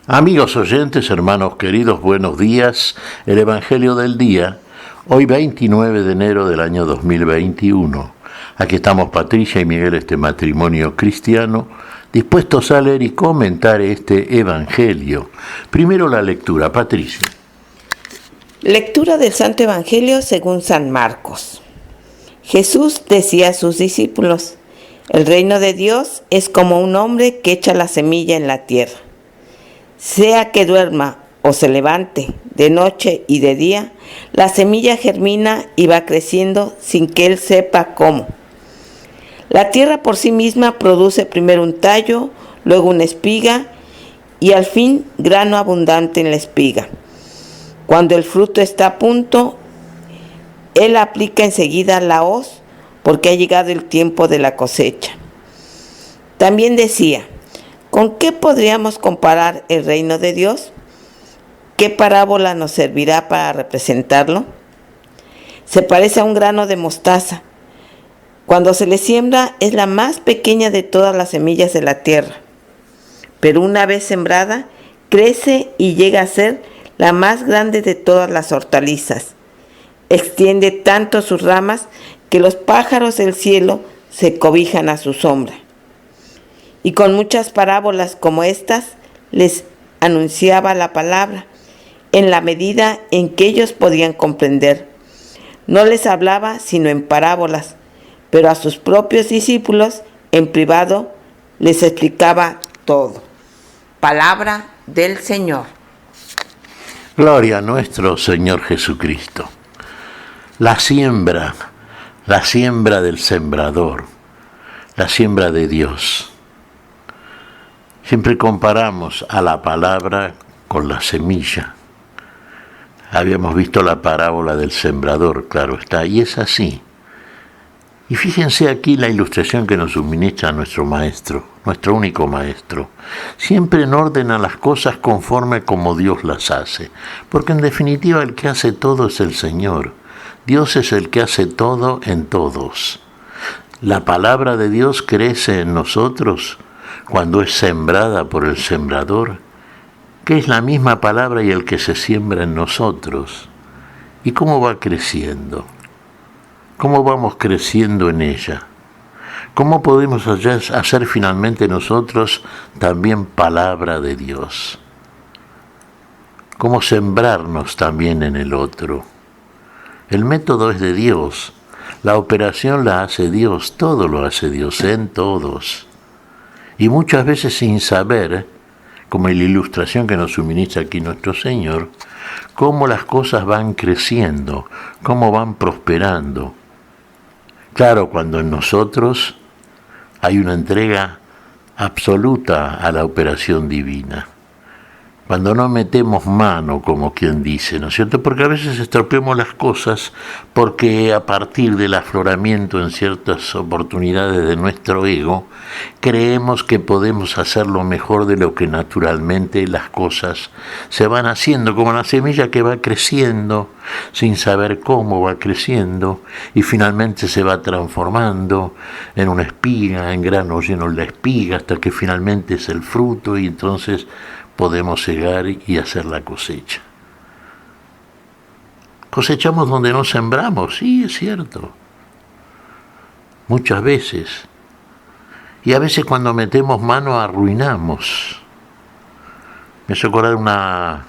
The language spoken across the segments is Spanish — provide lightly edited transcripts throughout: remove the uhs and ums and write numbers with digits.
Amigos oyentes, hermanos queridos, buenos días. El Evangelio del día, hoy 29 de enero del año 2021. Aquí estamos Patricia y Miguel, este matrimonio cristiano, dispuestos a leer y comentar este Evangelio. Primero la lectura, Patricia. Lectura del Santo Evangelio según San Marcos. Jesús decía a sus discípulos: el reino de Dios es como un hombre que echa la semilla en la tierra. Sea que duerma o se levante, de noche y de día, la semilla germina y va creciendo sin que él sepa cómo. La tierra por sí misma produce primero un tallo, luego una espiga y al fin grano abundante en la espiga. Cuando el fruto está a punto, él aplica enseguida la hoz porque ha llegado el tiempo de la cosecha. También decía: ¿con qué podríamos comparar el reino de Dios? ¿Qué parábola nos servirá para representarlo? Se parece a un grano de mostaza. Cuando se le siembra es la más pequeña de todas las semillas de la tierra, pero una vez sembrada crece y llega a ser la más grande de todas las hortalizas. Extiende tanto sus ramas que los pájaros del cielo se cobijan a su sombra. Y con muchas parábolas como estas les anunciaba la palabra en la medida en que ellos podían comprender. No les hablaba sino en parábolas, pero a sus propios discípulos en privado les explicaba todo. Palabra del Señor. Gloria a nuestro Señor Jesucristo. La siembra del sembrador, la siembra de Dios. Siempre comparamos a la palabra con la semilla. Habíamos visto la parábola del sembrador, claro está, y es así. Y fíjense aquí la ilustración que nos suministra nuestro maestro, nuestro único maestro. Siempre en orden a las cosas conforme como Dios las hace, porque en definitiva el que hace todo es el Señor. Dios es el que hace todo en todos. La palabra de Dios crece en nosotros cuando es sembrada por el sembrador, que es la misma palabra y el que se siembra en nosotros. ¿Y cómo va creciendo? ¿Cómo vamos creciendo en ella? ¿Cómo podemos hacer finalmente nosotros también palabra de Dios? ¿Cómo sembrarnos también en el otro? El método es de Dios, la operación la hace Dios, todo lo hace Dios en todos. Y muchas veces sin saber, como en la ilustración que nos suministra aquí nuestro Señor, cómo las cosas van creciendo, cómo van prosperando. Claro, cuando en nosotros hay una entrega absoluta a la operación divina. Cuando no metemos mano, como quien dice, ¿no es cierto? Porque a veces estropeamos las cosas porque a partir del afloramiento en ciertas oportunidades de nuestro ego, creemos que podemos hacerlo mejor de lo que naturalmente las cosas se van haciendo, como la semilla que va creciendo, sin saber cómo va creciendo, y finalmente se va transformando en una espiga, en granos llenos de espiga, hasta que finalmente es el fruto, y entonces podemos cegar y hacer la cosecha. ¿Cosechamos donde no sembramos? Sí, es cierto. Muchas veces. Y a veces cuando metemos mano arruinamos. Me hace acordar una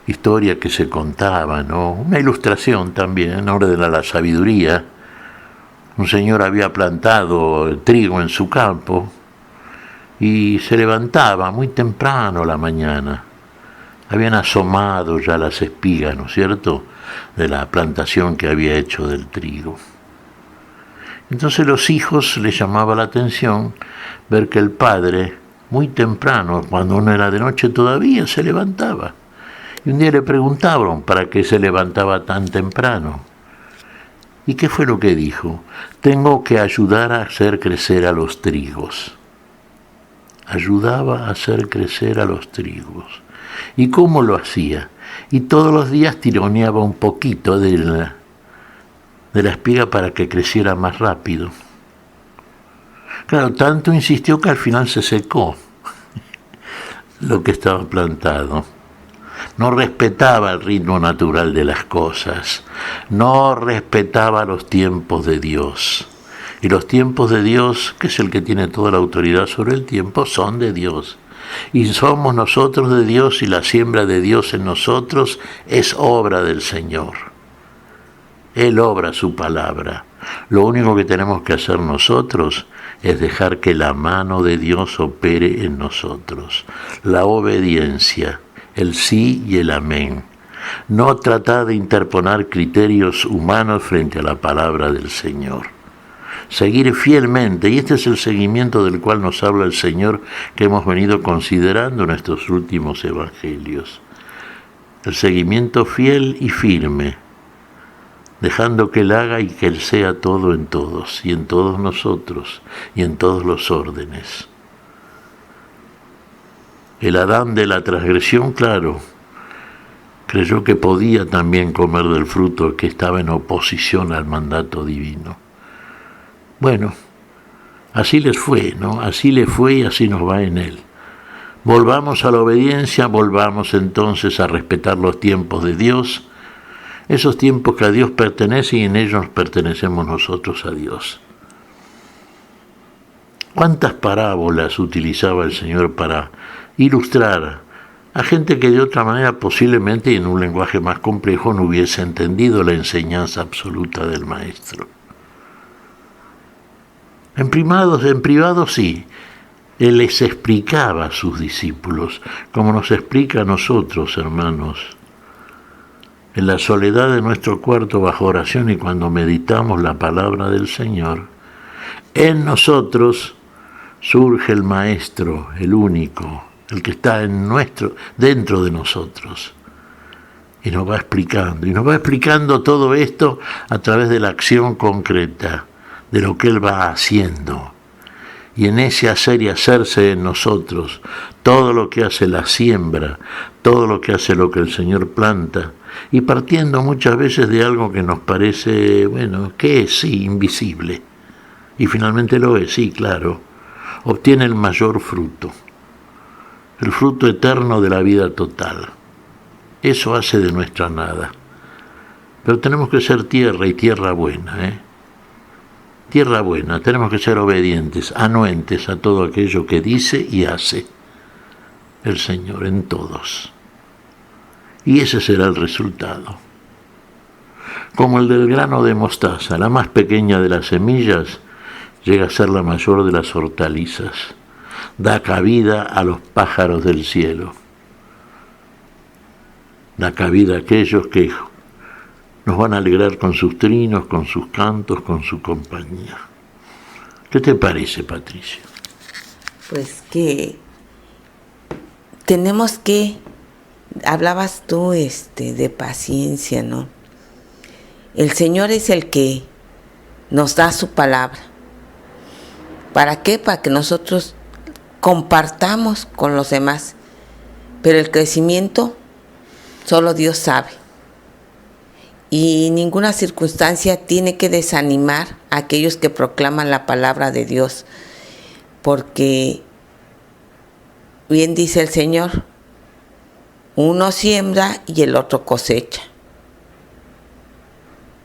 historia que se contaba, ¿no? Una ilustración también, en orden a la sabiduría. Un señor había plantado trigo en su campo y se levantaba muy temprano la mañana. Habían asomado ya las espigas, ¿no es cierto?, de la plantación que había hecho del trigo. Entonces los hijos les llamaba la atención ver que el padre, muy temprano, cuando no era de noche todavía, se levantaba. Y un día le preguntaron para qué se levantaba tan temprano. ¿Y qué fue lo que dijo? Tengo que ayudar a hacer crecer a los trigos. Ayudaba a hacer crecer a los trigos. ¿Y cómo lo hacía? Y todos los días tironeaba un poquito de la espiga para que creciera más rápido. Claro, tanto insistió que al final se secó. lo que estaba plantado. No respetaba el ritmo natural de las cosas, no respetaba los tiempos de Dios. Y los tiempos de Dios, que es el que tiene toda la autoridad sobre el tiempo, son de Dios. Y somos nosotros de Dios, y la siembra de Dios en nosotros es obra del Señor. Él obra su palabra. Lo único que tenemos que hacer nosotros es dejar que la mano de Dios opere en nosotros. La obediencia, el sí y el amén. No tratar de interponer criterios humanos frente a la palabra del Señor. Seguir fielmente, y este es el seguimiento del cual nos habla el Señor, que hemos venido considerando en estos últimos evangelios. El seguimiento fiel y firme, dejando que Él haga y que Él sea todo en todos, y en todos nosotros, y en todos los órdenes. El Adán de la transgresión, claro, creyó que podía también comer del fruto que estaba en oposición al mandato divino. Bueno, así les fue, ¿no? Así le fue y así nos va en Él. Volvamos a la obediencia, volvamos entonces a respetar los tiempos de Dios, esos tiempos que a Dios pertenecen y en ellos pertenecemos nosotros a Dios. ¿Cuántas parábolas utilizaba el Señor para ilustrar a gente que de otra manera posiblemente y en un lenguaje más complejo no hubiese entendido la enseñanza absoluta del Maestro? En privado sí, Él les explicaba a sus discípulos, como nos explica a nosotros, hermanos, en la soledad de nuestro cuarto bajo oración y cuando meditamos la palabra del Señor. En nosotros surge el Maestro, el único, el que está dentro de nosotros. Y nos va explicando todo esto a través de la acción concreta, de lo que Él va haciendo. Y en ese hacer y hacerse en nosotros, todo lo que hace la siembra, todo lo que hace lo que el Señor planta, y partiendo muchas veces de algo que nos parece, que es, sí, invisible. Y finalmente lo es, sí, claro, obtiene el mayor fruto, el fruto eterno de la vida total. Eso hace de nuestra nada. Pero tenemos que ser tierra y tierra buena, Tierra buena, tenemos que ser obedientes, anuentes a todo aquello que dice y hace el Señor en todos. Y ese será el resultado. Como el del grano de mostaza, la más pequeña de las semillas, llega a ser la mayor de las hortalizas. Da cabida a los pájaros del cielo. Da cabida a aquellos que nos van a alegrar con sus trinos, con sus cantos, con su compañía. ¿Qué te parece, Patricia? Pues que tenemos que, hablabas tú de paciencia, ¿no? El Señor es el que nos da su palabra. ¿Para qué? Para que nosotros compartamos con los demás. Pero el crecimiento solo Dios sabe. Y ninguna circunstancia tiene que desanimar a aquellos que proclaman la palabra de Dios. Porque bien dice el Señor, uno siembra y el otro cosecha.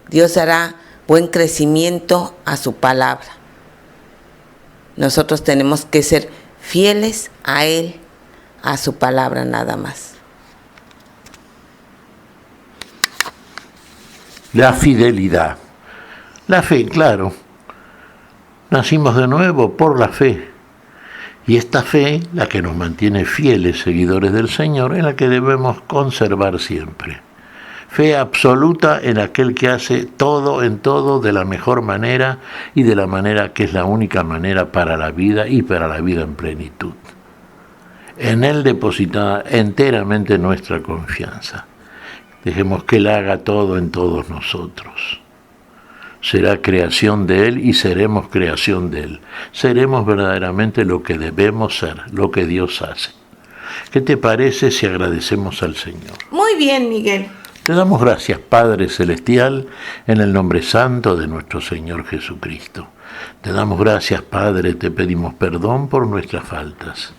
Dios dará buen crecimiento a su palabra. Nosotros tenemos que ser fieles a Él, a su palabra nada más. La fidelidad. La fe, claro. Nacimos de nuevo por la fe. Y esta fe, la que nos mantiene fieles seguidores del Señor, es la que debemos conservar siempre. Fe absoluta en aquel que hace todo en todo de la mejor manera y de la manera que es la única manera para la vida y para la vida en plenitud. En Él depositada enteramente nuestra confianza. Dejemos que Él haga todo en todos nosotros. Será creación de Él y seremos creación de Él. Seremos verdaderamente lo que debemos ser, lo que Dios hace. ¿Qué te parece si agradecemos al Señor? Muy bien, Miguel. Te damos gracias, Padre Celestial, en el nombre santo de nuestro Señor Jesucristo. Te damos gracias, Padre, te pedimos perdón por nuestras faltas.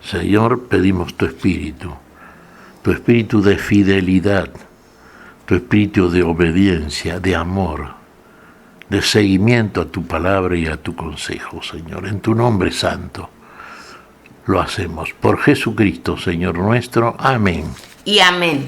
Señor, pedimos tu espíritu de fidelidad, tu espíritu de obediencia, de amor, de seguimiento a tu palabra y a tu consejo, Señor. En tu nombre santo lo hacemos. Por Jesucristo, Señor nuestro. Amén. Y amén.